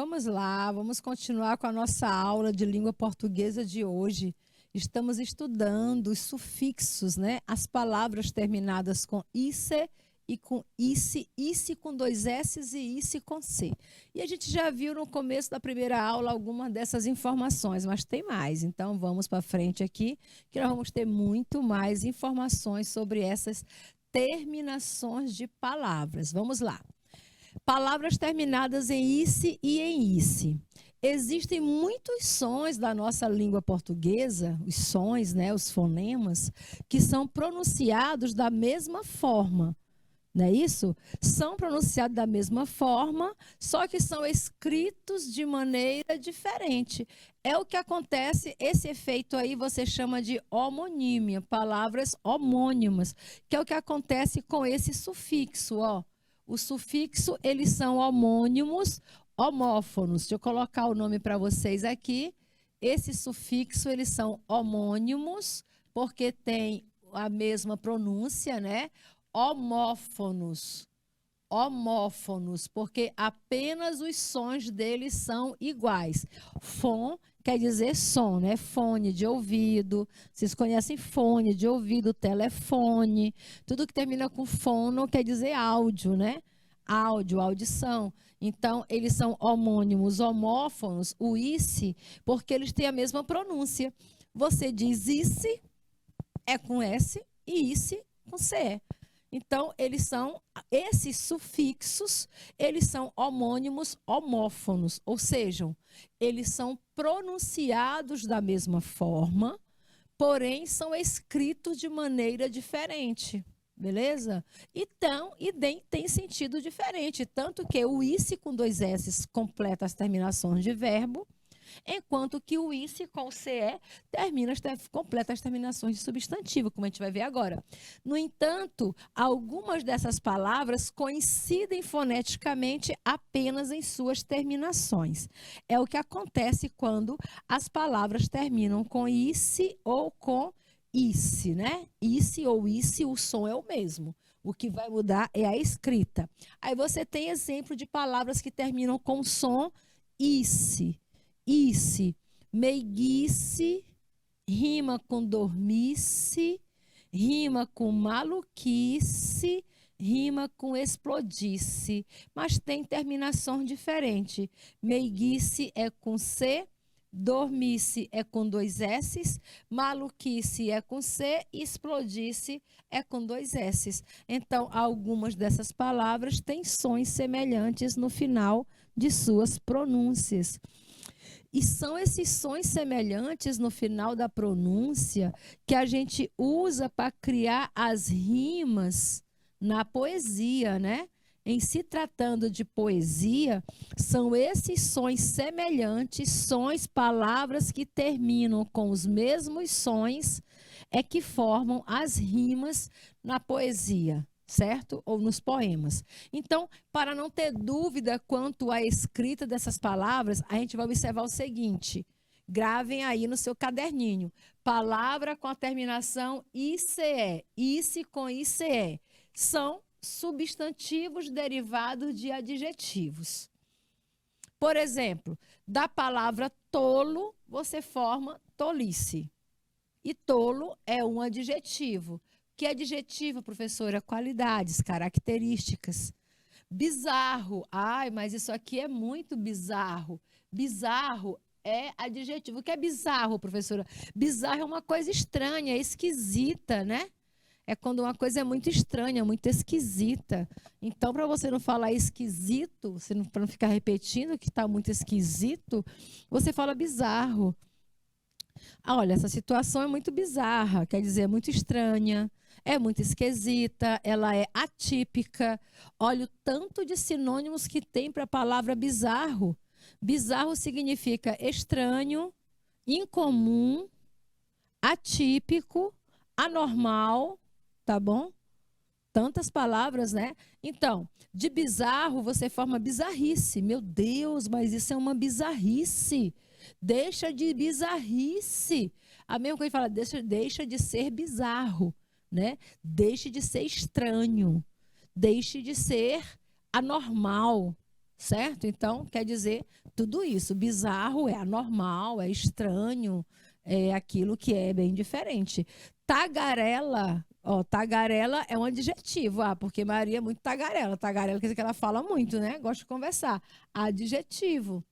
vamos lá, vamos continuar com a nossa aula de língua portuguesa de hoje. Estamos estudando os sufixos, né? As palavras terminadas com ice e com ice com dois s's e ice com c. E a gente já viu no começo da primeira aula algumas dessas informações, mas tem mais. Então vamos para frente aqui, que nós vamos ter muito mais informações sobre essas terminações de palavras. Vamos lá. Palavras terminadas em ice e em ice. Existem muitos sons da nossa língua portuguesa, os sons, né, os fonemas, que são pronunciados da mesma forma. Não é isso? São pronunciados da mesma forma, só que são escritos de maneira diferente. É o que acontece, esse efeito aí você chama de homonímia, palavras homônimas, que é o que acontece com esse sufixo, ó. O sufixo, eles são homônimos, homófonos. Deixa eu colocar o nome para vocês aqui. Esse sufixo, eles são homônimos, porque tem a mesma pronúncia, né? Homófonos. Homófonos, porque apenas os sons deles são iguais. Fon quer dizer som, né? Fone de ouvido. Vocês conhecem fone de ouvido, telefone. Tudo que termina com fono quer dizer áudio, né? Áudio, audição. Então, eles são homônimos, homófonos, o ice, porque eles têm a mesma pronúncia. Você diz ice, é com S, e ice com CE. Então, esses sufixos, eles são homônimos homófonos, ou seja, eles são pronunciados da mesma forma, porém são escritos de maneira diferente, beleza? Então, tem sentido diferente, tanto que o ice com dois S completa as terminações de verbo, enquanto que o ice com CE completa as terminações de substantivo, como a gente vai ver agora. No entanto, algumas dessas palavras coincidem foneticamente apenas em suas terminações. É o que acontece quando as palavras terminam com ice ou com ice, né? Ice ou ice, o som é o mesmo. O que vai mudar é a escrita. Aí você tem exemplo de palavras que terminam com som ice. Ice, meiguice, rima com dormice, rima com maluquice, rima com explodice, mas tem terminação diferente. Meiguice é com C, dormice é com dois S's, maluquice é com C, explodice é com dois S's. Então, algumas dessas palavras têm sons semelhantes no final de suas pronúncias. E são esses sons semelhantes no final da pronúncia que a gente usa para criar as rimas na poesia, né? Em se tratando de poesia, são esses sons semelhantes, sons, palavras que terminam com os mesmos sons, é que formam as rimas na poesia, certo? Ou nos poemas. Então, para não ter dúvida quanto à escrita dessas palavras, a gente vai observar o seguinte, gravem aí no seu caderninho, palavra com a terminação ICE, ice com ICE, são substantivos derivados de adjetivos. Por exemplo, da palavra tolo, você forma tolice. E tolo é um adjetivo. Que adjetivo, professora? Qualidades, características. Bizarro. Ai, mas isso aqui é muito bizarro. Bizarro é adjetivo. O que é bizarro, professora? Bizarro é uma coisa estranha, esquisita, né? É quando uma coisa é muito estranha, muito esquisita. Então, para você não falar esquisito, para não ficar repetindo que está muito esquisito, você fala bizarro. Olha, essa situação é muito bizarra, quer dizer, é muito estranha, é muito esquisita, ela é atípica. Olha o tanto de sinônimos que tem para a palavra bizarro. Bizarro significa estranho, incomum, atípico, anormal, tá bom? Tantas palavras, né? Então, de bizarro você forma bizarrice. Meu Deus, mas isso é uma bizarrice. Deixa de bizarrice. A mesma coisa que fala, deixa de ser bizarro, né? Deixe de ser estranho. Deixe de ser anormal. certo? Então, quer dizer tudo isso. Bizarro é anormal, é estranho, é aquilo que é bem diferente. Tagarela, ó, tagarela é um adjetivo, porque Maria é muito tagarela. Tagarela quer dizer que ela fala muito, né? Gosta de conversar. Adjetivo.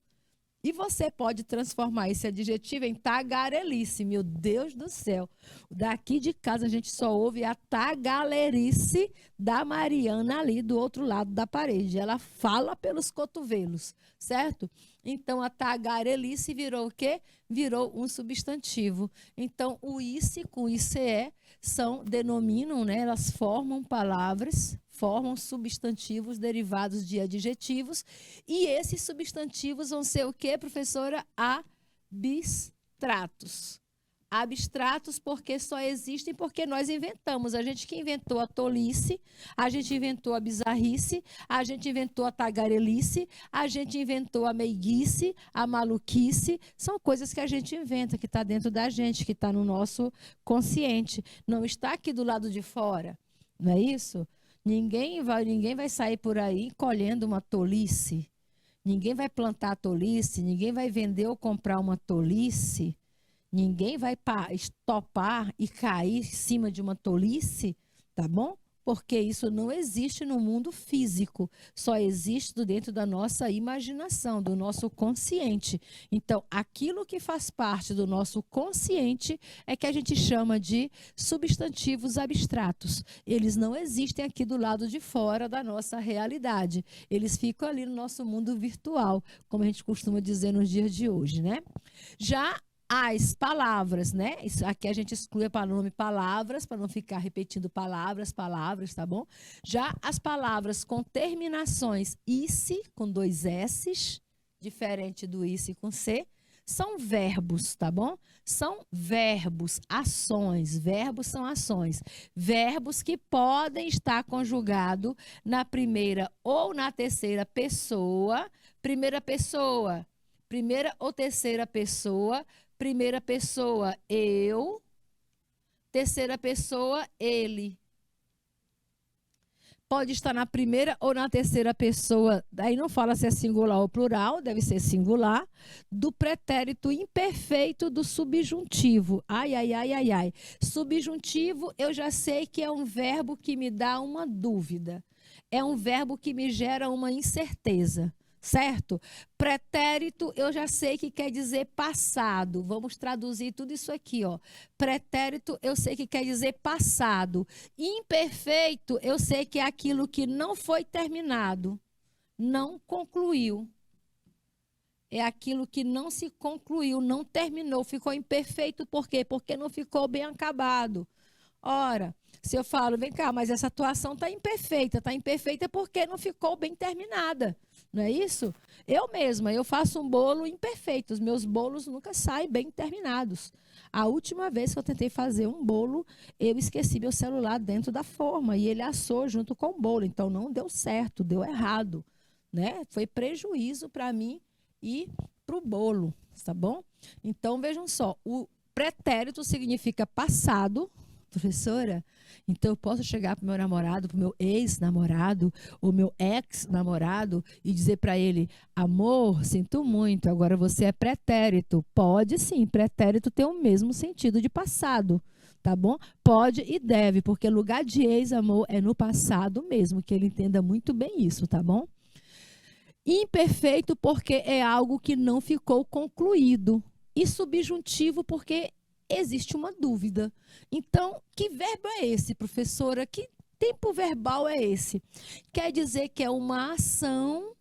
E você pode transformar esse adjetivo em tagarelice. Meu Deus do céu. Daqui de casa a gente só ouve a tagalerice da Mariana ali do outro lado da parede. Ela fala pelos cotovelos, certo? Então, a tagarelice virou o quê? Virou um substantivo. Então, o ice com ice denominam, né? Elas formam palavras, formam substantivos derivados de adjetivos. E esses substantivos vão ser o quê, professora? Abstratos. Abstratos porque só existem porque nós inventamos. A gente que inventou a tolice, a gente inventou a bizarrice, a gente inventou a tagarelice, a gente inventou a meiguice, a maluquice. São coisas que a gente inventa, que está dentro da gente, que está no nosso consciente. Não está aqui do lado de fora, não é isso? Ninguém vai sair por aí colhendo uma tolice. Ninguém vai plantar a tolice, ninguém vai vender ou comprar uma tolice. Ninguém vai estopar e cair em cima de uma tolice, tá bom? Porque isso não existe no mundo físico, só existe dentro da nossa imaginação, do nosso consciente. Então, aquilo que faz parte do nosso consciente é que a gente chama de substantivos abstratos. Eles não existem aqui do lado de fora da nossa realidade. Eles ficam ali no nosso mundo virtual, como a gente costuma dizer nos dias de hoje, né? Já as palavras, né? Isso aqui a gente exclui para o nome palavras, para não ficar repetindo palavras, tá bom? Já as palavras com terminações ice, com 2 S's, diferente do ice com C, são verbos, tá bom? São verbos, ações. Verbos são ações. Verbos que podem estar conjugados na primeira ou na terceira pessoa. Primeira ou terceira pessoa. Primeira pessoa, eu. Terceira pessoa, ele. Pode estar na primeira ou na terceira pessoa, daí não fala se é singular ou plural, deve ser singular, do pretérito imperfeito do subjuntivo. Ai, ai, ai, ai, ai. Subjuntivo, eu já sei que é um verbo que me dá uma dúvida. É um verbo que me gera uma incerteza. Certo? Pretérito, eu já sei que quer dizer passado. Vamos traduzir tudo isso aqui, ó. Pretérito, eu sei que quer dizer passado. Imperfeito, eu sei que é aquilo que não foi terminado, não concluiu. É aquilo que não se concluiu, não terminou, ficou imperfeito. Por quê? Porque não ficou bem acabado. Ora, se eu falo, vem cá, mas essa atuação está imperfeita porque não ficou bem terminada. Não é isso? Eu mesma, eu faço um bolo imperfeito. Os meus bolos nunca saem bem terminados. A última vez que eu tentei fazer um bolo, eu esqueci meu celular dentro da forma e ele assou junto com o bolo. Então, não deu certo, deu errado, né? Foi prejuízo para mim e para o bolo, tá bom? Então, vejam só, o pretérito significa passado, professora. Então, eu posso chegar para o meu namorado, para o meu ex-namorado, ou meu ex-namorado, e dizer para ele, amor, sinto muito, agora você é pretérito. Pode sim, pretérito tem o mesmo sentido de passado, tá bom? Pode e deve, porque lugar de ex-amor é no passado mesmo, que ele entenda muito bem isso, tá bom? Imperfeito porque é algo que não ficou concluído. E subjuntivo porque existe uma dúvida. Então, que verbo é esse, professora? Que tempo verbal é esse? Quer dizer que é uma ação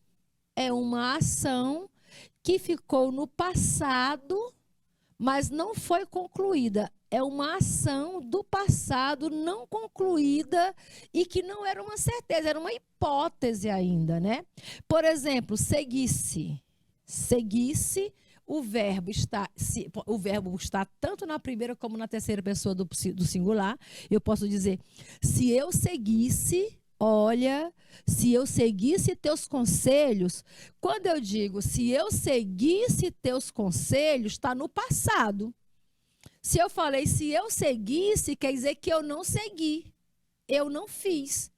que ficou no passado, mas não foi concluída. É uma ação do passado não concluída e que não era uma certeza, era uma hipótese ainda, né? Por exemplo, seguisse. Seguisse. O verbo está tanto na primeira como na terceira pessoa do singular. Eu posso dizer, se eu seguisse, olha, se eu seguisse teus conselhos. Quando eu digo, se eu seguisse teus conselhos, está no passado. Se eu falei, se eu seguisse, quer dizer que eu não segui, eu não fiz.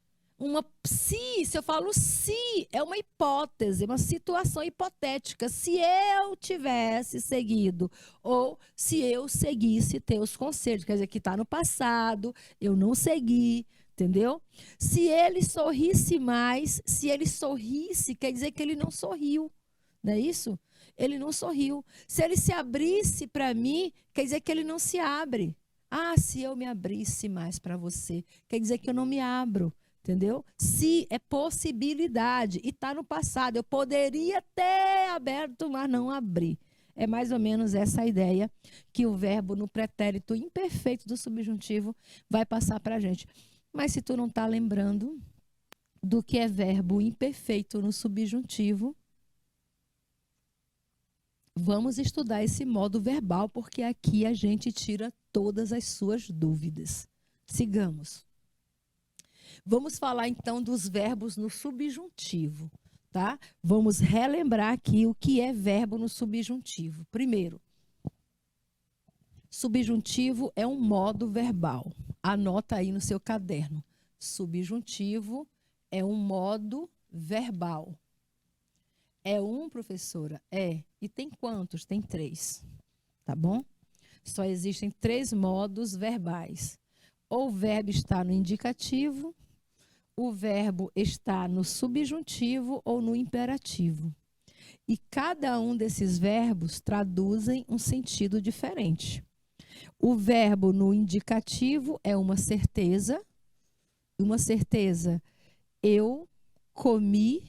Se eu falo se, é uma hipótese, uma situação hipotética. Se eu tivesse seguido, ou se eu seguisse teus conselhos, quer dizer, que está no passado, eu não segui, entendeu? Se ele sorrisse mais, se ele sorrisse, quer dizer que ele não sorriu, não é isso? Ele não sorriu. Se ele se abrisse para mim, quer dizer que ele não se abre. Ah, se eu me abrisse mais para você, quer dizer que eu não me abro. Entendeu? Se é possibilidade e está no passado. Eu poderia ter aberto, mas não abri. É mais ou menos essa a ideia que o verbo no pretérito imperfeito do subjuntivo vai passar para a gente. Mas se tu não está lembrando do que é verbo imperfeito no subjuntivo, vamos estudar esse modo verbal, porque aqui a gente tira todas as suas dúvidas. Sigamos. Vamos falar então dos verbos no subjuntivo, tá? Vamos relembrar aqui o que é verbo no subjuntivo. Primeiro, subjuntivo é um modo verbal. Anota aí no seu caderno. Subjuntivo é um modo verbal. É um, professora? É. E tem quantos? Tem 3, tá bom? Só existem 3 modos verbais. Ou o verbo está no indicativo, o verbo está no subjuntivo ou no imperativo. E cada um desses verbos traduzem um sentido diferente. O verbo no indicativo é uma certeza. Uma certeza. Eu comi.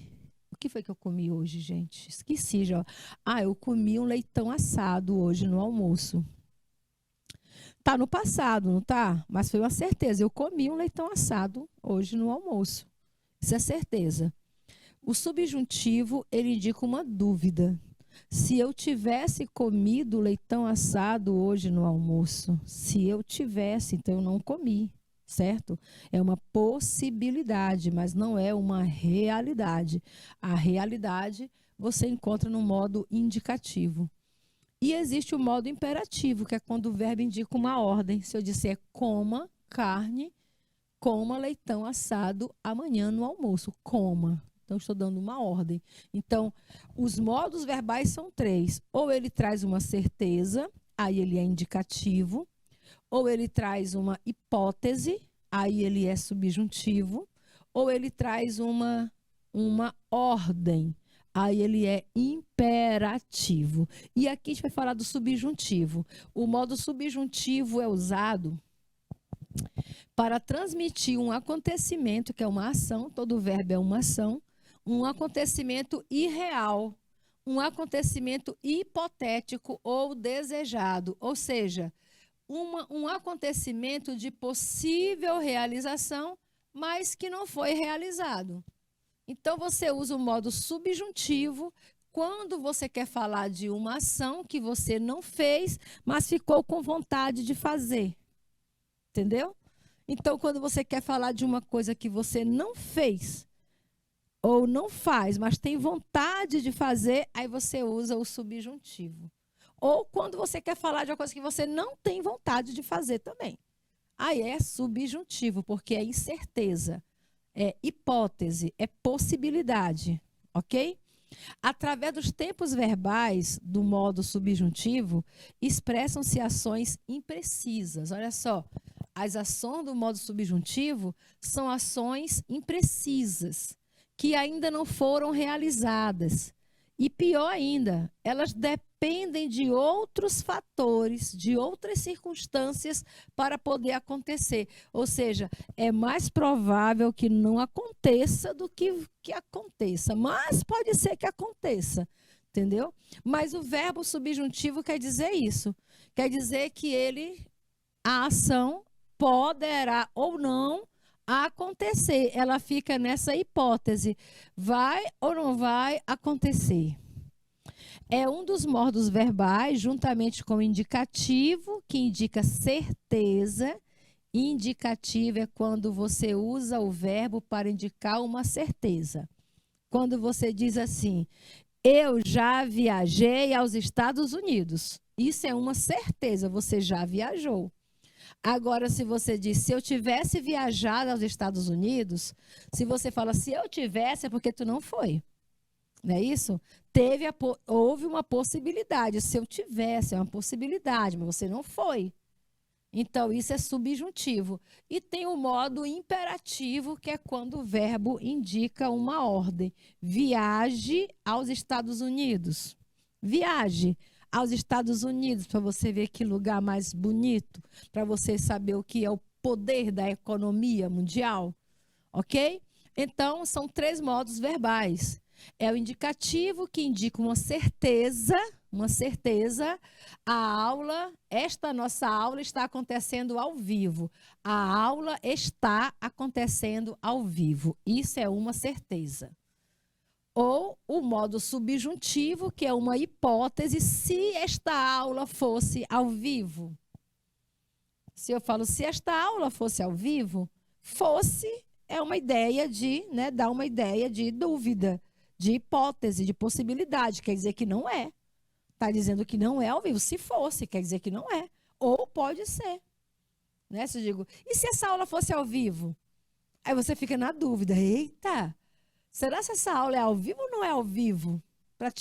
O que foi que eu comi hoje, gente? Esqueci já. Ah, eu comi um leitão assado hoje no almoço. Tá no passado, não tá? Mas foi uma certeza. Eu comi um leitão assado hoje no almoço. Isso é certeza. O subjuntivo, ele indica uma dúvida. Se eu tivesse comido leitão assado hoje no almoço, se eu tivesse, então eu não comi, certo? É uma possibilidade, mas não é uma realidade. A realidade você encontra no modo indicativo. E existe o modo imperativo, que é quando o verbo indica uma ordem. Se eu disser coma carne, coma leitão assado amanhã no almoço. Coma. Então, estou dando uma ordem. Então, os modos verbais são 3. Ou ele traz uma certeza, aí ele é indicativo. Ou ele traz uma hipótese, aí ele é subjuntivo. Ou ele traz uma ordem, aí ele é imperativo. E aqui a gente vai falar do subjuntivo. O modo subjuntivo é usado para transmitir um acontecimento, que é uma ação, todo verbo é uma ação, um acontecimento irreal, um acontecimento hipotético ou desejado, ou seja, um acontecimento de possível realização, mas que não foi realizado. Então, você usa o modo subjuntivo quando você quer falar de uma ação que você não fez, mas ficou com vontade de fazer. Entendeu? Então, quando você quer falar de uma coisa que você não fez ou não faz, mas tem vontade de fazer, aí você usa o subjuntivo. Ou quando você quer falar de uma coisa que você não tem vontade de fazer também. Aí é subjuntivo, porque é incerteza. É hipótese, é possibilidade, ok? Através dos tempos verbais do modo subjuntivo, expressam-se ações imprecisas. Olha só, as ações do modo subjuntivo são ações imprecisas, que ainda não foram realizadas. E pior ainda, elas dependem de outros fatores, de outras circunstâncias para poder acontecer. Ou seja, é mais provável que não aconteça do que aconteça. Mas pode ser que aconteça, entendeu? Mas o verbo subjuntivo quer dizer isso. Quer dizer que a ação poderá ou não acontecer. Ela fica nessa hipótese. Vai ou não vai acontecer? É um dos modos verbais, juntamente com o indicativo, que indica certeza. Indicativo é quando você usa o verbo para indicar uma certeza. Quando você diz assim, eu já viajei aos Estados Unidos. Isso é uma certeza, você já viajou. Agora, se você diz, se eu tivesse viajado aos Estados Unidos, se você fala, se eu tivesse, é porque tu não foi. Não é isso? Houve uma possibilidade. Se eu tivesse, é uma possibilidade, mas você não foi. Então, isso é subjuntivo. E tem o modo imperativo, que é quando o verbo indica uma ordem. Viaje aos Estados Unidos. Viaje aos Estados Unidos, para você ver que lugar mais bonito, para você saber o que é o poder da economia mundial. Ok? Então, são 3 modos verbais. É o indicativo, que indica uma certeza. Esta nossa aula está acontecendo ao vivo. A aula está acontecendo ao vivo. Isso é uma certeza. Ou o modo subjuntivo, que é uma hipótese, se esta aula fosse ao vivo. Se eu falo, se esta aula fosse ao vivo, é uma ideia de, né, dá uma ideia de dúvida, de hipótese, de possibilidade, quer dizer que não é. Está dizendo que não é ao vivo. Se fosse, quer dizer que não é. Ou pode ser. Né? Se eu digo, e se essa aula fosse ao vivo? Aí você fica na dúvida. Eita, será que essa aula é ao vivo ou não é ao vivo?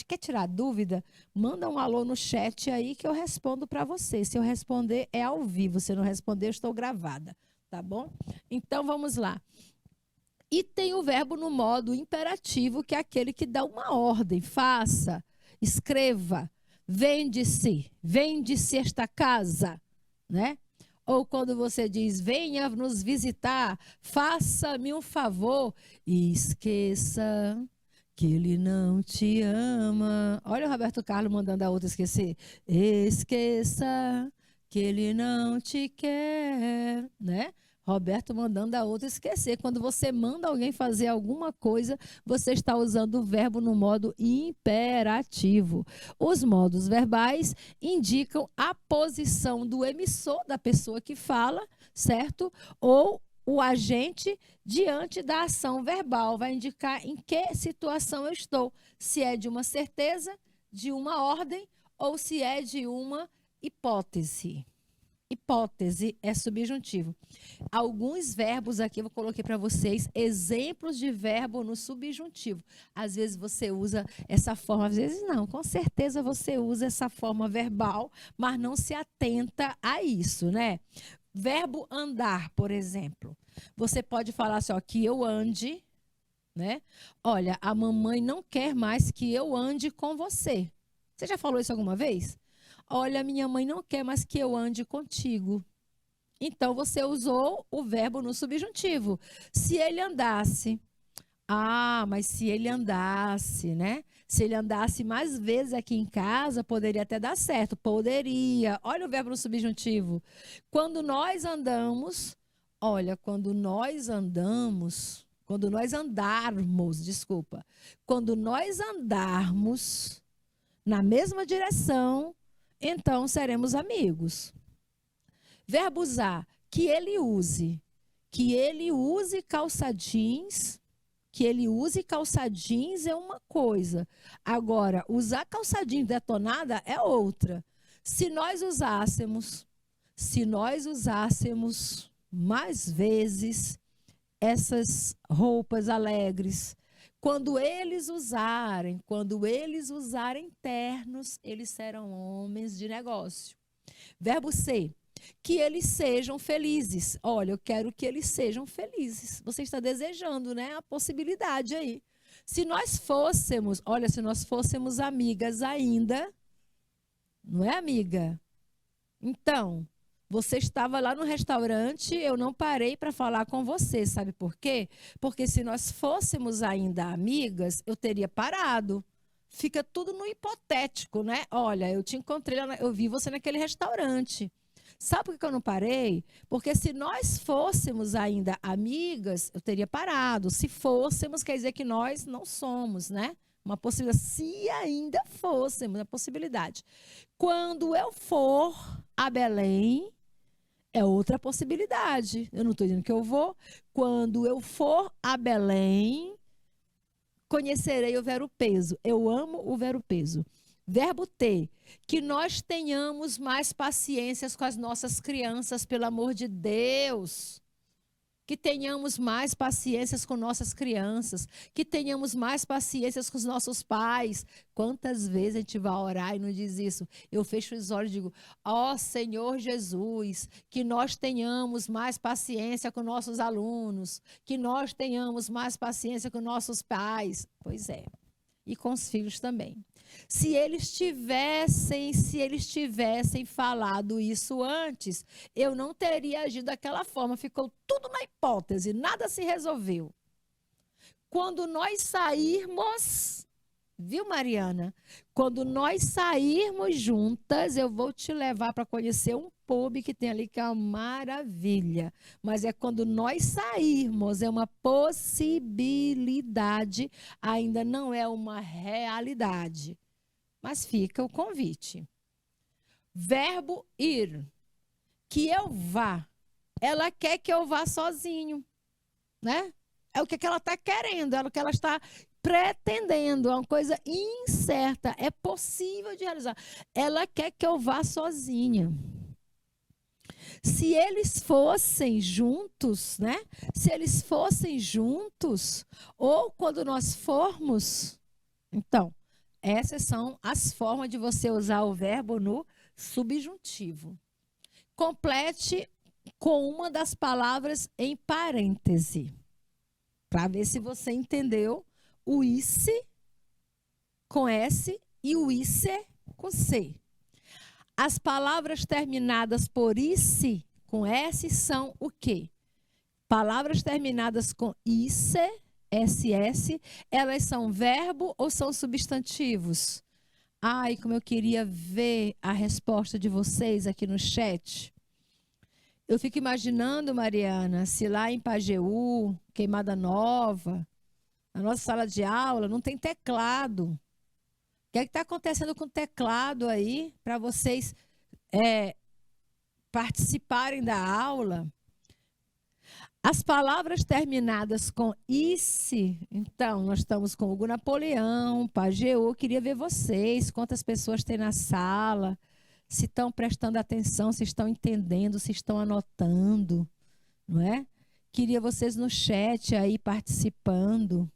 Quer tirar dúvida? Manda um alô no chat aí que eu respondo para você. Se eu responder, é ao vivo. Se eu não responder, eu estou gravada. Tá bom? Então, vamos lá. E tem o verbo no modo imperativo, que é aquele que dá uma ordem. Faça, escreva, vende-se esta casa, né? Ou quando você diz, venha nos visitar, faça-me um favor e esqueça que ele não te ama. Olha o Roberto Carlos mandando a outra esquecer. Esqueça que ele não te quer, né? Roberto mandando a outra esquecer. Quando você manda alguém fazer alguma coisa, você está usando o verbo no modo imperativo. Os modos verbais indicam a posição do emissor, da pessoa que fala, certo? Ou o agente diante da ação verbal. Vai indicar em que situação eu estou. Se é de uma certeza, de uma ordem, ou se é de uma hipótese. Hipótese é subjuntivo. Alguns verbos aqui eu coloquei para vocês, exemplos de verbo no subjuntivo. Às vezes você usa essa forma, às vezes não. Com certeza você usa essa forma verbal, mas não se atenta a isso, né? Verbo andar, por exemplo. Você pode falar assim, ó, que eu ande, né? Olha, a mamãe não quer mais que eu ande com você. Você já falou isso alguma vez? Olha, minha mãe não quer mais que eu ande contigo. Então, você usou o verbo no subjuntivo. Se ele andasse. Ah, mas se ele andasse, né? Se ele andasse mais vezes aqui em casa, poderia até dar certo. Poderia. Olha o verbo no subjuntivo. Quando nós andamos, olha, quando nós andarmos, quando nós andarmos na mesma direção, então seremos amigos. Verbo usar, que ele use calça jeans, é uma coisa. Agora, usar calça jeans detonada é outra. Se nós usássemos mais vezes essas roupas alegres, quando eles usarem ternos, eles serão homens de negócio. Verbo ser, que eles sejam felizes. Olha, eu quero que eles sejam felizes. Você está desejando, né? A possibilidade aí. Se nós fôssemos amigas ainda, não é, amiga? Então, você estava lá no restaurante, eu não parei para falar com você, sabe por quê? Porque se nós fôssemos ainda amigas, eu teria parado. Fica tudo no hipotético, né? Olha, eu te encontrei, eu vi você naquele restaurante. Sabe por que eu não parei? Porque se nós fôssemos ainda amigas, eu teria parado. Se fôssemos, quer dizer que nós não somos, né? Uma possibilidade. Se ainda fôssemos, a possibilidade. Quando eu for a Belém, é outra possibilidade. Eu não estou dizendo que eu vou. Quando eu for a Belém, conhecerei o vero-peso. Eu amo o vero-peso. Verbo ter. Que nós tenhamos mais paciência com as nossas crianças, pelo amor de Deus. Que tenhamos mais paciência com nossas crianças, que tenhamos mais paciência com os nossos pais. Quantas vezes a gente vai orar e não diz isso? Eu fecho os olhos e digo, ó Senhor Jesus, que nós tenhamos mais paciência com nossos alunos, que nós tenhamos mais paciência com nossos pais. Pois é, e com os filhos também. Se eles tivessem falado isso antes, eu não teria agido daquela forma. Ficou tudo na hipótese, nada se resolveu. Quando nós sairmos, viu, Mariana? Quando nós sairmos juntas, eu vou te levar para conhecer um pub que tem ali, que é uma maravilha. Mas é quando nós sairmos, é uma possibilidade, ainda não é uma realidade. Mas fica o convite. Verbo ir. Que eu vá. Ela quer que eu vá sozinho, né? É o que ela está querendo, é o que ela está pretendendo, é uma coisa incerta, é possível de realizar. Ela quer que eu vá sozinha. Se eles fossem juntos, né? Se eles fossem juntos, ou quando nós formos, então, essas são as formas de você usar o verbo no subjuntivo. Complete com uma das palavras em parêntese, para ver se você entendeu o ICE com S e o ICE com C. As palavras terminadas por ICE com S são o quê? Palavras terminadas com ICE, SS, elas são verbo ou são substantivos? Ai, como eu queria ver a resposta de vocês aqui no chat. Eu fico imaginando, Mariana, se lá em Pajeú, Queimada Nova, na nossa sala de aula, não tem teclado. O que é que está acontecendo com o teclado aí para vocês participarem da aula? As palavras terminadas com ICE, então, nós estamos com Hugo Napoleão, Pajeú, queria ver vocês, quantas pessoas tem na sala, se estão prestando atenção, se estão entendendo, se estão anotando, não é? Queria vocês no chat aí participando,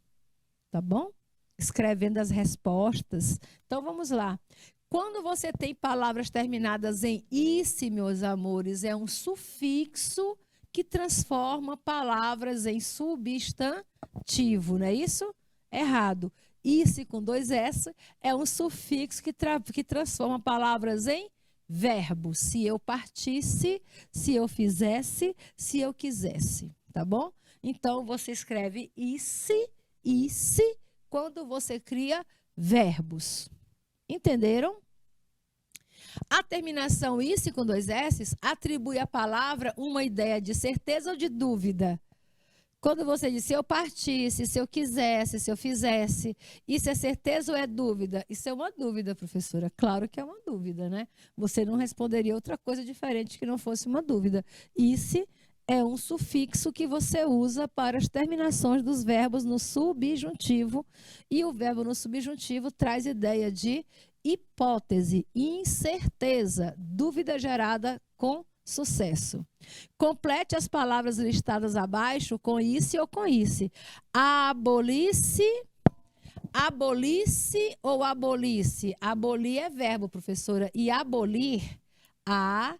tá bom? Escrevendo as respostas. Então, vamos lá. Quando você tem palavras terminadas em ICE, meus amores, é um sufixo que transforma palavras em substantivo, não é isso? Errado. ICE com 2 S é um sufixo que transforma palavras em verbo. Se eu partisse, se eu fizesse, se eu quisesse, tá bom? Então, você escreve ICE, quando você cria verbos. Entenderam? A terminação ICE com 2 S atribui à palavra uma ideia de certeza ou de dúvida. Quando você diz se eu partisse, se eu quisesse, se eu fizesse, isso é certeza ou é dúvida? Isso é uma dúvida, professora. Claro que é uma dúvida, né? Você não responderia outra coisa diferente que não fosse uma dúvida. ICE é um sufixo que você usa para as terminações dos verbos no subjuntivo. E o verbo no subjuntivo traz ideia de hipótese, incerteza, dúvida gerada com sucesso. Complete as palavras listadas abaixo com ICE ou com ICE. Abolice, abolice ou abolice? Abolir é verbo, professora. E abolir, abolir,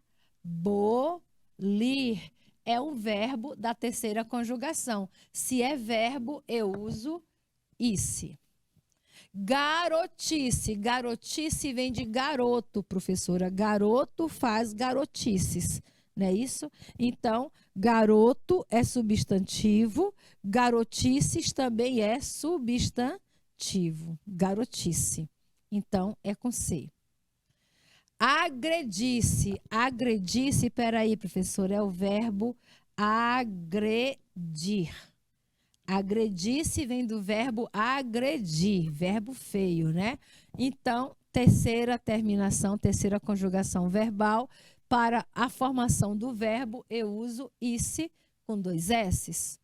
é um verbo da terceira conjugação. Se é verbo, eu uso ICE. Garotice. Garotice vem de garoto, professora. Garoto faz garotices, não é isso? Então, garoto é substantivo, garotices também é substantivo. Garotice. Então, é com C. Agredisse. Agredisse, peraí, professora, é o verbo agredir. Agredir-se vem do verbo agredir, verbo feio, né? Então, terceira terminação, terceira conjugação verbal, para a formação do verbo, eu uso ICE com 2 S's.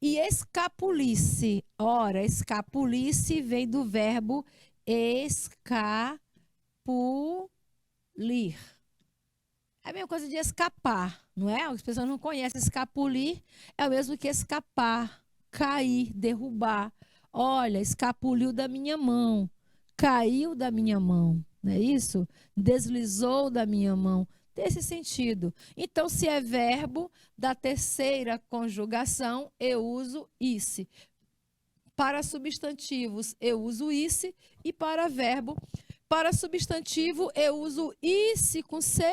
E escapulice, ora, escapulice vem do verbo escapulir. É a mesma coisa de escapar, não é? As pessoas não conhecem. Escapulir é o mesmo que escapar, cair, derrubar. Olha, escapuliu da minha mão, caiu da minha mão, não é isso? Deslizou da minha mão. Desse sentido. Então, se é verbo da terceira conjugação, eu uso isse. Para substantivos, eu uso isse. E para verbo, para substantivo, eu uso isse com C.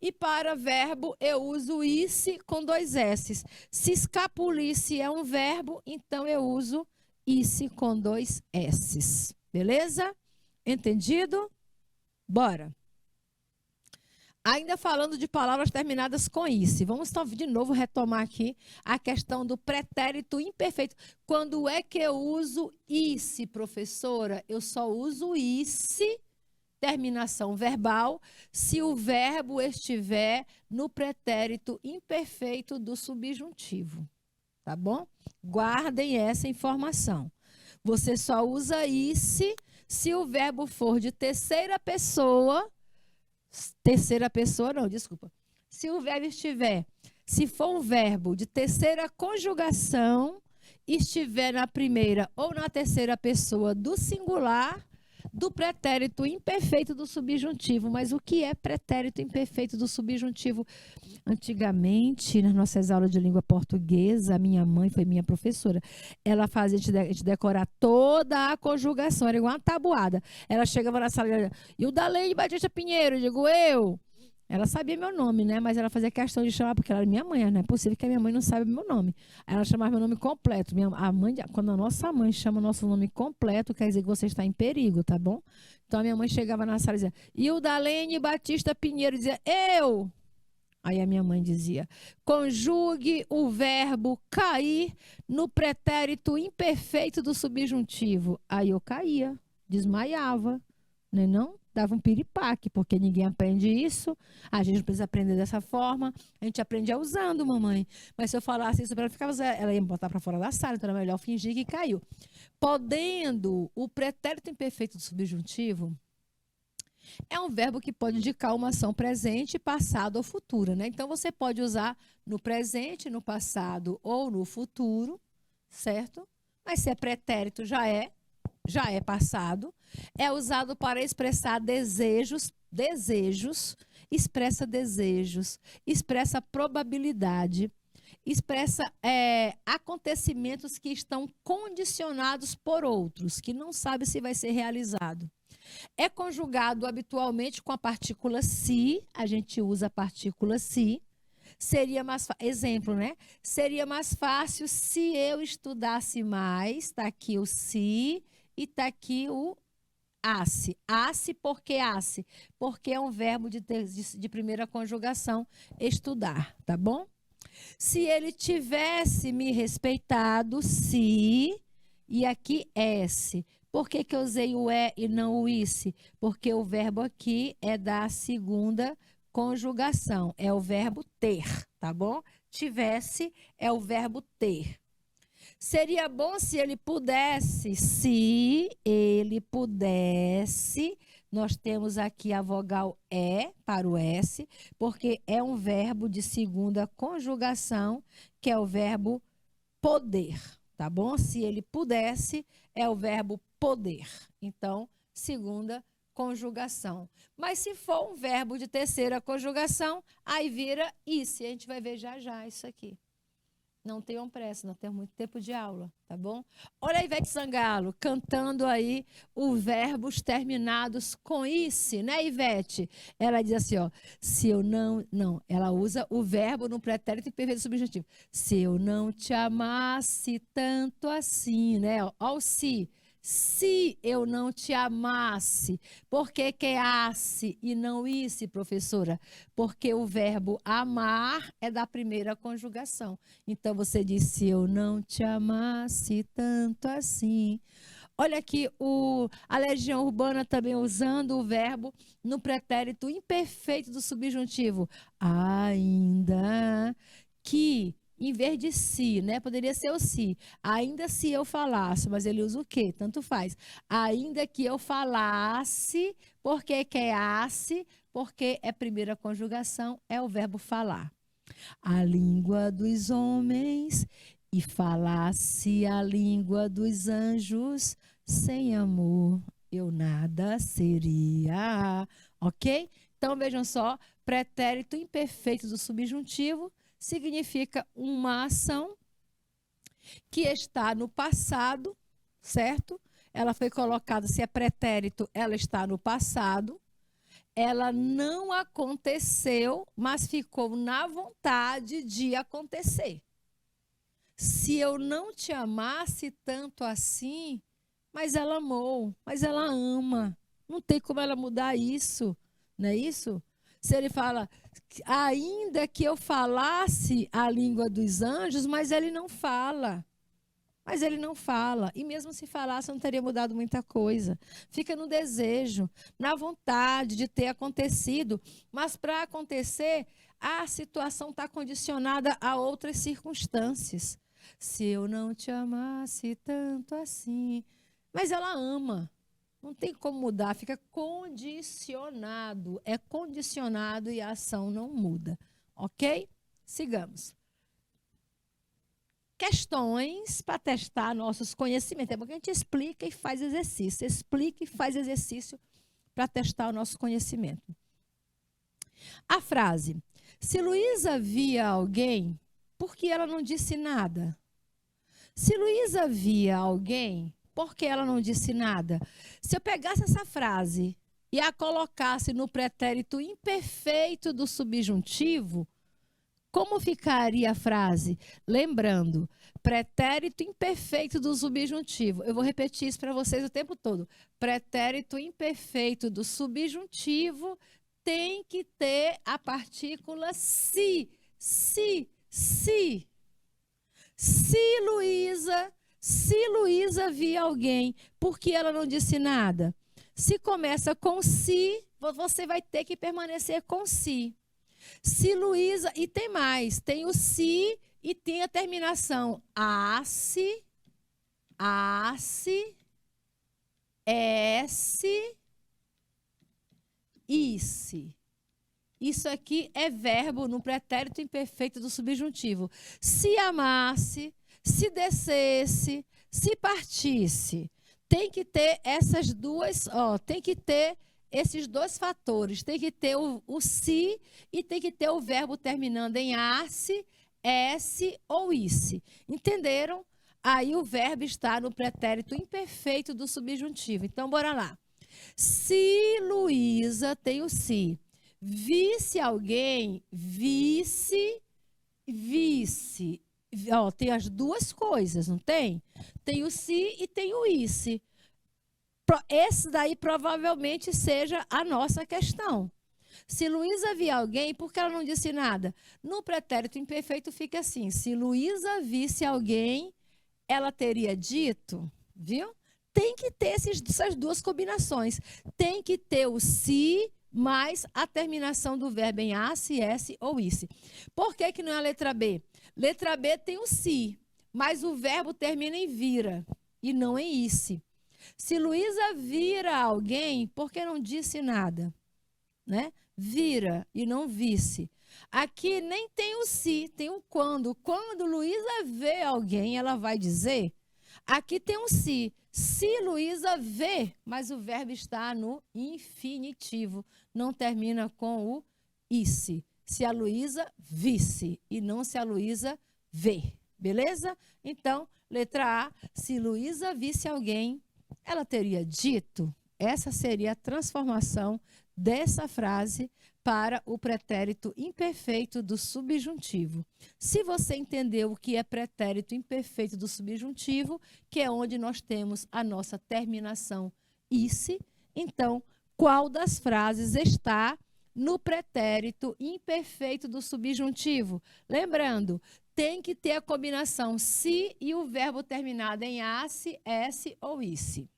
E para verbo, eu uso isse com 2 S. Se escapulice é um verbo, então eu uso isse com 2 S. Beleza? Entendido? Bora. Ainda falando de palavras terminadas com isse, vamos de novo retomar aqui a questão do pretérito imperfeito. Quando é que eu uso isse, professora? Eu só uso isse, terminação verbal, se o verbo estiver no pretérito imperfeito do subjuntivo. Tá bom? Guardem essa informação. Você só usa isse se o verbo for de terceira pessoa não, desculpa. Se o verbo se for um verbo de terceira conjugação, estiver na primeira ou na terceira pessoa do singular, do pretérito imperfeito do subjuntivo. Mas o que é pretérito imperfeito do subjuntivo? Antigamente, nas nossas aulas de língua portuguesa, a minha mãe foi minha professora, ela fazia a gente decorar toda a conjugação, era igual uma tabuada. Ela chegava na sala e o Dalene Batista Pinheiro, eu digo, eu. Ela sabia meu nome, né? Mas ela fazia questão de chamar, porque ela era minha mãe, não é possível que a minha mãe não saiba meu nome. Aí ela chamava meu nome completo. Quando a nossa mãe chama o nosso nome completo, quer dizer que você está em perigo, tá bom? Então a minha mãe chegava na sala e dizia, e o Dalene Batista Pinheiro, dizia, eu. Aí a minha mãe dizia, conjugue o verbo cair no pretérito imperfeito do subjuntivo. Aí eu caía, desmaiava, né não? Dava um piripaque, porque ninguém aprende isso. A gente não precisa aprender dessa forma. A gente aprende usando, mamãe. Mas se eu falasse isso para ela, ela ia me botar para fora da sala, então era melhor fingir que caiu. Podendo, o pretérito imperfeito do subjuntivo é um verbo que pode indicar uma ação presente, passado ou futura, né? Então, você pode usar no presente, no passado ou no futuro, certo? Mas se é pretérito, já é passado. É usado para expressar desejos, expressa desejos, expressa probabilidade, expressa acontecimentos que estão condicionados por outros, que não sabe se vai ser realizado. É conjugado habitualmente com a partícula se, a gente usa a partícula se. Seria mais exemplo, né? Seria mais fácil se eu estudasse mais. Está aqui o se e está aqui o asse. Asse, por que asse? Porque é um verbo de primeira conjugação, estudar, tá bom? Se ele tivesse me respeitado, se, e aqui S. Por que que eu usei o e não o isse? Porque o verbo aqui é da segunda conjugação, é o verbo ter, tá bom? Tivesse é o verbo ter. Seria bom se ele pudesse, nós temos aqui a vogal E para o S, porque é um verbo de segunda conjugação, que é o verbo poder, tá bom? Se ele pudesse, é o verbo poder. Então, segunda conjugação. Mas se for um verbo de terceira conjugação, aí vira isse. A gente vai ver já já isso aqui. Não tenham pressa, não temos muito tempo de aula, tá bom? Olha a Ivete Sangalo cantando aí os verbos terminados com isse, né, Ivete? Ela diz assim, ó, se eu não, ela usa o verbo no pretérito imperfeito subjuntivo. Se eu não te amasse tanto assim, né? Ó o se. Se eu não te amasse, por que que é asse e não isse, professora? Porque o verbo amar é da primeira conjugação. Então, você diz, se eu não te amasse tanto assim. Olha aqui, a Legião Urbana também usando o verbo no pretérito imperfeito do subjuntivo. Ainda que em vez de se, né? Poderia ser o se. Ainda se eu falasse, mas ele usa o quê? Tanto faz. Ainda que eu falasse, porque que é asse, porque é primeira conjugação, é o verbo falar. A língua dos homens e falasse a língua dos anjos, sem amor eu nada seria. Ok? Então vejam só, pretérito imperfeito do subjuntivo significa uma ação que está no passado, certo? Ela foi colocada, se é pretérito, ela está no passado. Ela não aconteceu, mas ficou na vontade de acontecer. Se eu não te amasse tanto assim, mas ela amou, mas ela ama. Não tem como ela mudar isso, não é isso? Se ele fala, ainda que eu falasse a língua dos anjos, mas ele não fala. Mas ele não fala. E mesmo se falasse, não teria mudado muita coisa. Fica no desejo, na vontade de ter acontecido. Mas para acontecer, a situação está condicionada a outras circunstâncias. Se eu não te amasse tanto assim. Mas ela ama. Não tem como mudar, fica condicionado. É condicionado e a ação não muda. Ok? Sigamos. Questões para testar nossos conhecimentos. É porque a gente explica e faz exercício. Explica e faz exercício para testar o nosso conhecimento. A frase, se Luísa via alguém, por que ela não disse nada? Se Luísa via alguém, por que ela não disse nada? Se eu pegasse essa frase e a colocasse no pretérito imperfeito do subjuntivo, como ficaria a frase? Lembrando, pretérito imperfeito do subjuntivo. Eu vou repetir isso para vocês o tempo todo. Pretérito imperfeito do subjuntivo tem que ter a partícula se. Se. Se Luísa via alguém, por que ela não disse nada? Se começa com se, você vai ter que permanecer com se. Se Luísa, e tem mais, tem o se e tem a terminação asse, esse, isse. Isso aqui é verbo no pretérito imperfeito do subjuntivo. Se amasse, se descesse, se partisse. Tem que ter essas duas, tem que ter esses dois fatores. Tem que ter o se e tem que ter o verbo terminando em asse, esse ou isse. Entenderam? Aí o verbo está no pretérito imperfeito do subjuntivo. Então, bora lá. Se Luísa tem o se. Visse alguém, visse. Tem as duas coisas, não tem? Tem o se e tem o isse. Esse daí provavelmente seja a nossa questão. Se Luísa via alguém, por que ela não disse nada? No pretérito imperfeito fica assim, se Luísa visse alguém, ela teria dito, viu? Tem que ter essas duas combinações. Tem que ter o se mais a terminação do verbo em asse, esse ou isse. Por que não é a letra B? Letra B tem o se, mas o verbo termina em vira e não em isse. Se Luísa vira alguém, por que não disse nada? Né? Vira e não visse. Aqui nem tem o se, tem o quando. Quando Luísa vê alguém, ela vai dizer. Aqui tem um se. Se Luísa vê, mas o verbo está no infinitivo. Não termina com o isse. Se a Luísa visse e não se a Luísa vê. Beleza? Então, letra A. Se Luísa visse alguém, ela teria dito. Essa seria a transformação dessa frase para o pretérito imperfeito do subjuntivo. Se você entendeu o que é pretérito imperfeito do subjuntivo, que é onde nós temos a nossa terminação isse, então, qual das frases está no pretérito imperfeito do subjuntivo? Lembrando, tem que ter a combinação se e o verbo terminado em asse, esse ou isse.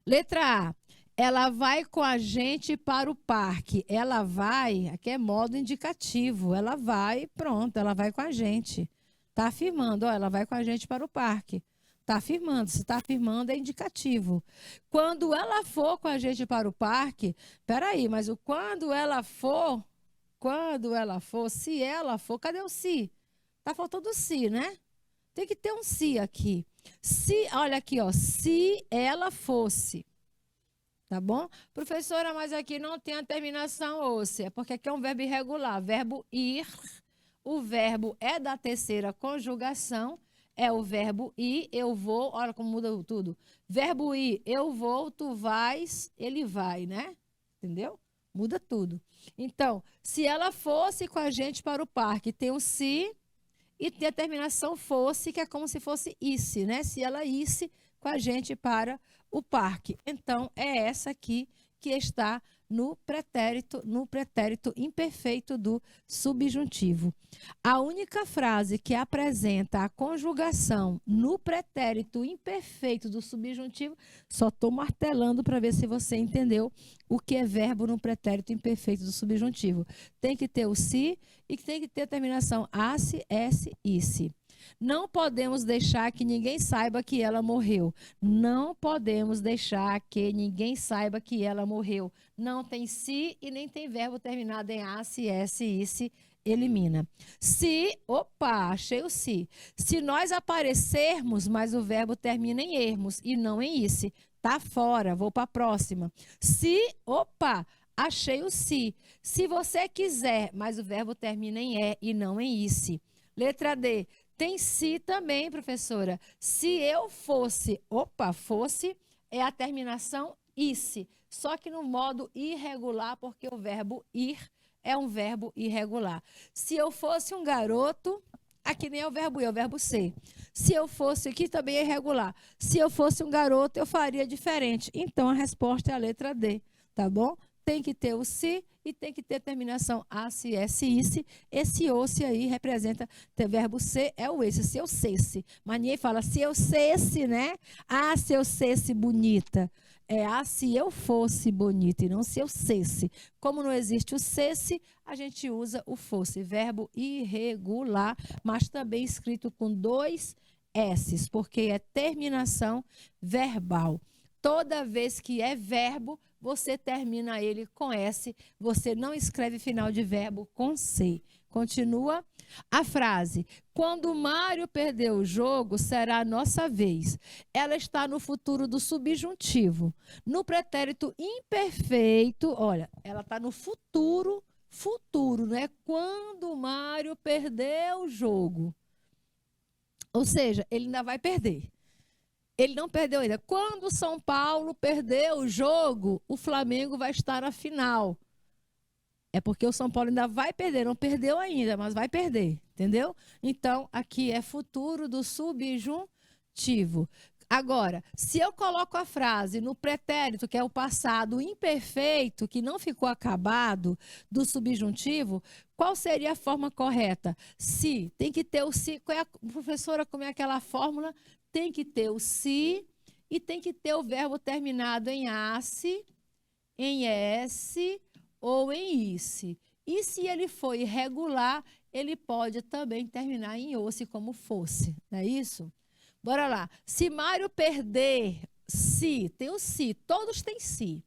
Letra A. Ela vai com a gente para o parque. Ela vai, aqui é modo indicativo. Ela vai, pronto, ela vai com a gente. Está afirmando, ó, ela vai com a gente para o parque. Está afirmando, se está afirmando é indicativo. Quando ela for com a gente para o parque, peraí, mas o quando ela for, se ela for, cadê o se? Está faltando o se, né? Tem que ter um se aqui. Se, olha aqui, ó, se ela fosse. Tá bom? Professora, mas aqui não tem a terminação óssea, porque aqui é um verbo irregular. Verbo ir, o verbo é da terceira conjugação, é o verbo ir, eu vou, olha como muda tudo. Verbo ir, eu vou, tu vais, ele vai, né? Entendeu? Muda tudo. Então, se ela fosse com a gente para o parque, tem o se e tem a terminação fosse, que é como se fosse isse, né? Se ela isse com a gente para o parque. Então, é essa aqui que está no pretérito imperfeito do subjuntivo. A única frase que apresenta a conjugação no pretérito imperfeito do subjuntivo, só estou martelando para ver se você entendeu o que é verbo no pretérito imperfeito do subjuntivo. Tem que ter o se e tem que ter a terminação asse, esse, isse. Não podemos deixar que ninguém saiba que ela morreu. Não podemos deixar que ninguém saiba que ela morreu. Não tem se e nem tem verbo terminado em asse, esse, isse, elimina. Se, opa, achei o se. Se nós aparecermos, mas o verbo termina em ermos e não em isse. Tá fora, vou para a próxima. Se, opa, achei o se. Se você quiser, mas o verbo termina em é e não em isse. Letra D. Tem se também, professora. Se eu fosse, opa, fosse é a terminação isse, só que no modo irregular, porque o verbo ir é um verbo irregular. Se eu fosse um garoto, aqui nem é o verbo ir, é o verbo ser. Se eu fosse, aqui também é irregular. Se eu fosse um garoto, eu faria diferente. Então, a resposta é a letra D, tá bom? Tem que ter o se e tem que ter terminação asse, esse, isse. Esse osse aí representa, o verbo ser é o esse, se eu cesse. Mas ninguém fala se eu cesse, né? Ah, se eu cesse bonita. É se eu fosse bonita e não se eu cesse. Como não existe o cesse, a gente usa o fosse. Verbo irregular, mas também escrito com 2 S's, porque é terminação verbal. Toda vez que é verbo, você termina ele com S, você não escreve final de verbo com C. Continua a frase. Quando o Mário perder o jogo, será a nossa vez. Ela está no futuro do subjuntivo. No pretérito imperfeito, olha, ela está no futuro, né? Quando o Mário perder o jogo. Ou seja, ele ainda vai perder. Ele não perdeu ainda. Quando o São Paulo perder o jogo, o Flamengo vai estar na final. É porque o São Paulo ainda vai perder. Não perdeu ainda, mas vai perder. Entendeu? Então, aqui é futuro do subjuntivo. Agora, se eu coloco a frase no pretérito, que é o passado imperfeito, que não ficou acabado, do subjuntivo, qual seria a forma correta? Se, tem que ter o se. Professora, como é aquela fórmula? Tem que ter o se e tem que ter o verbo terminado em asse, em s ou em isse. E se ele for irregular, ele pode também terminar em osse, como fosse. Não é isso? Bora lá. Se Mário perder, se, tem o se, todos têm se.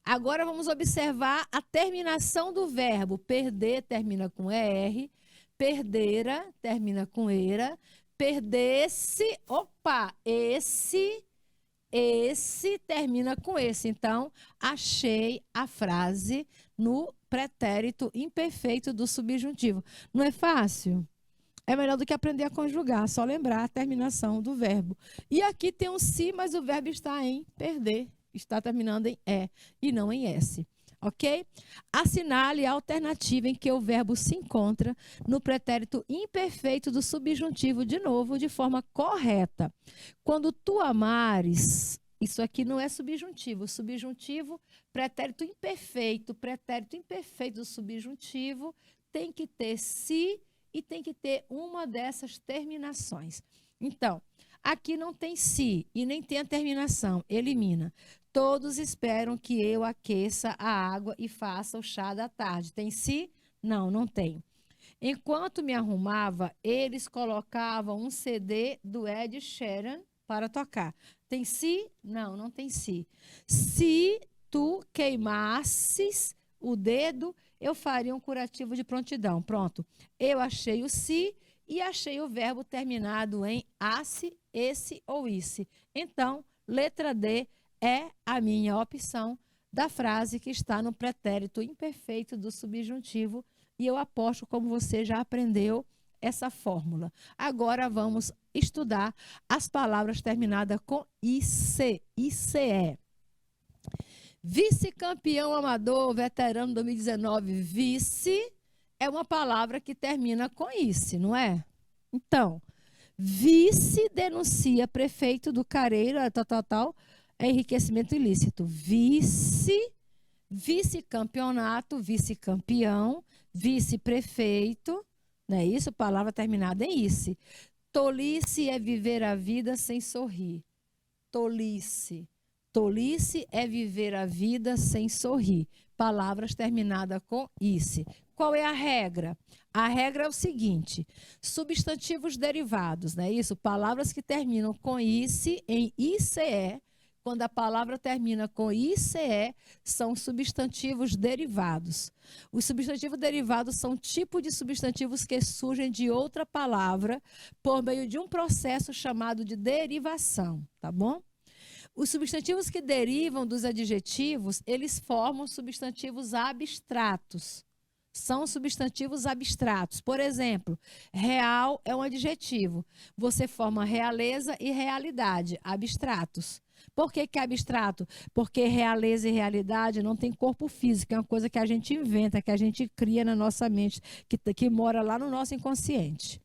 Agora vamos observar a terminação do verbo. Perder termina com er, perdera termina com era, perdesse, opa, esse termina com esse. Então, achei a frase no pretérito imperfeito do subjuntivo. Não é fácil? É melhor do que aprender a conjugar, só lembrar a terminação do verbo. E aqui tem um se, mas o verbo está em perder, está terminando em é e não em s. Ok? Assinale a alternativa em que o verbo se encontra no pretérito imperfeito do subjuntivo, de novo, de forma correta. Quando tu amares, isso aqui não é subjuntivo. Subjuntivo, pretérito imperfeito do subjuntivo tem que ter se e tem que ter uma dessas terminações. Então, Aqui não tem se e nem tem a terminação. Elimina. Todos esperam que eu aqueça a água e faça o chá da tarde. Tem se? Não, não tem. Enquanto me arrumava, eles colocavam um CD do Ed Sheeran para tocar. Tem se? Não, não tem se. Se tu queimasses o dedo, eu faria um curativo de prontidão. Pronto. Eu achei o se e achei o verbo terminado em asse, esse ou isse. Então, letra D é a minha opção da frase que está no pretérito imperfeito do subjuntivo. E eu aposto, como você já aprendeu, essa fórmula. Agora vamos estudar as palavras terminadas com IC, ICE. Vice-campeão amador, veterano 2019, vice é uma palavra que termina com ICE, não é? Então, vice denuncia prefeito do Careiro, é enriquecimento ilícito. Vice-campeonato, vice-campeão, vice-prefeito, não é isso? Palavra terminada em ICE. Tolice é viver a vida sem sorrir. Tolice. Tolice é viver a vida sem sorrir. Palavras terminadas com ICE. Qual é a regra? A regra é o seguinte: substantivos derivados, não é isso? Palavras que terminam com ICE em ICE. Quando a palavra termina com ICE, são substantivos derivados. Os substantivos derivados são tipo de substantivos que surgem de outra palavra por meio de um processo chamado de derivação, tá bom? Os substantivos que derivam dos adjetivos, eles formam substantivos abstratos. São substantivos abstratos. Por exemplo, real é um adjetivo. Você forma realeza e realidade, abstratos. Por que é abstrato? Porque realeza e realidade não tem corpo físico, é uma coisa que a gente inventa, que a gente cria na nossa mente, que mora lá no nosso inconsciente.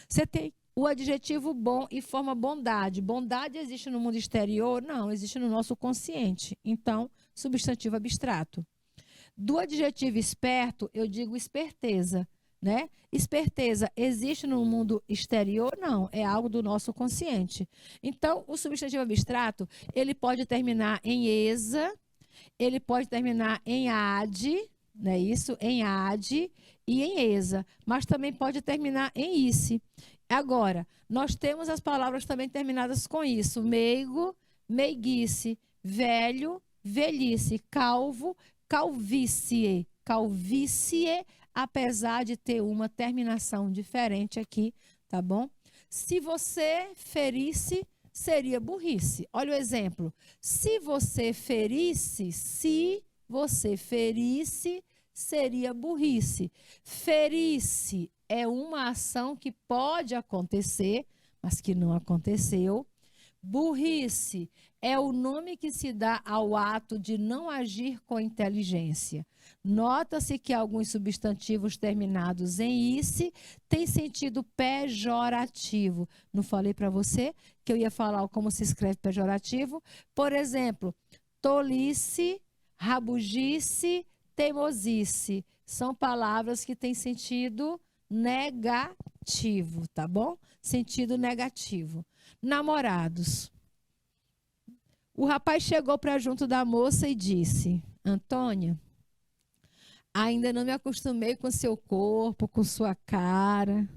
Você tem o adjetivo bom e forma bondade. Bondade existe no mundo exterior? Não, existe no nosso consciente. Então, substantivo abstrato. Do adjetivo esperto, eu digo esperteza, né? Esperteza existe no mundo exterior? Não, é algo do nosso consciente. Então, o substantivo abstrato, ele pode terminar em esa, ele pode terminar em ad, né? Isso, em ad e em esa, mas também pode terminar em ice. Agora, nós temos as palavras também terminadas com isso: meigo, meiguice, velho, velhice, calvo, calvície, calvície, apesar de ter uma terminação diferente aqui, tá bom? Se você ferisse, seria burrice. Olha o exemplo. Se você ferisse, seria burrice. Ferisse é uma ação que pode acontecer, mas que não aconteceu. Burrice é o nome que se dá ao ato de não agir com inteligência. Nota-se que alguns substantivos terminados em ice têm sentido pejorativo. Não falei para você que eu ia falar como se escreve pejorativo? Por exemplo, tolice, rabugice, teimosice. São palavras que têm sentido negativo, tá bom? Sentido negativo. Namorados. O rapaz chegou para junto da moça e disse: Antônia, ainda não me acostumei com seu corpo, com sua cara.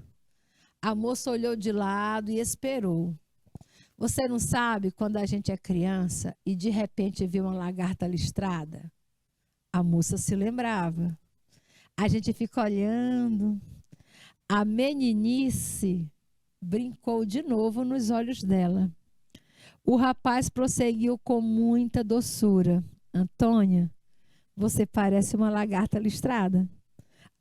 A moça olhou de lado e esperou. Você não sabe quando a gente é criança e de repente vê uma lagarta listrada? A moça se lembrava. A gente fica olhando. A meninice brincou de novo nos olhos dela. O rapaz prosseguiu com muita doçura. Antônia, você parece uma lagarta listrada.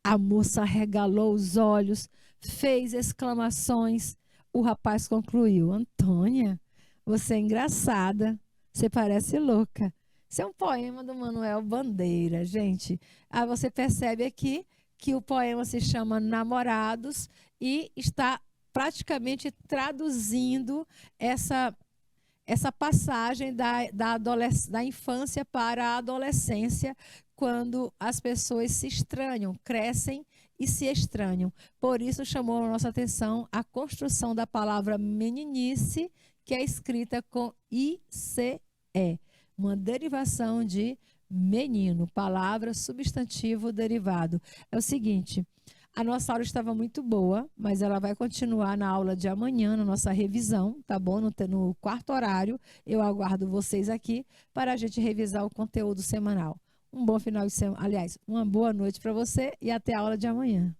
A moça arregalou os olhos, fez exclamações. O rapaz concluiu: Antônia, você é engraçada, você parece louca. Isso é um poema do Manuel Bandeira, gente. Aí você percebe aqui que o poema se chama Namorados e está praticamente traduzindo essa passagem da infância para a adolescência quando as pessoas se estranham, crescem e se estranham. Por isso chamou a nossa atenção a construção da palavra meninice, que é escrita com ICE, uma derivação de menino, palavra substantivo derivado. É o seguinte, a nossa aula estava muito boa, mas ela vai continuar na aula de amanhã, na nossa revisão, tá bom? No quarto horário, eu aguardo vocês aqui para a gente revisar o conteúdo semanal. Um bom final de semana, aliás, uma boa noite para você e até a aula de amanhã.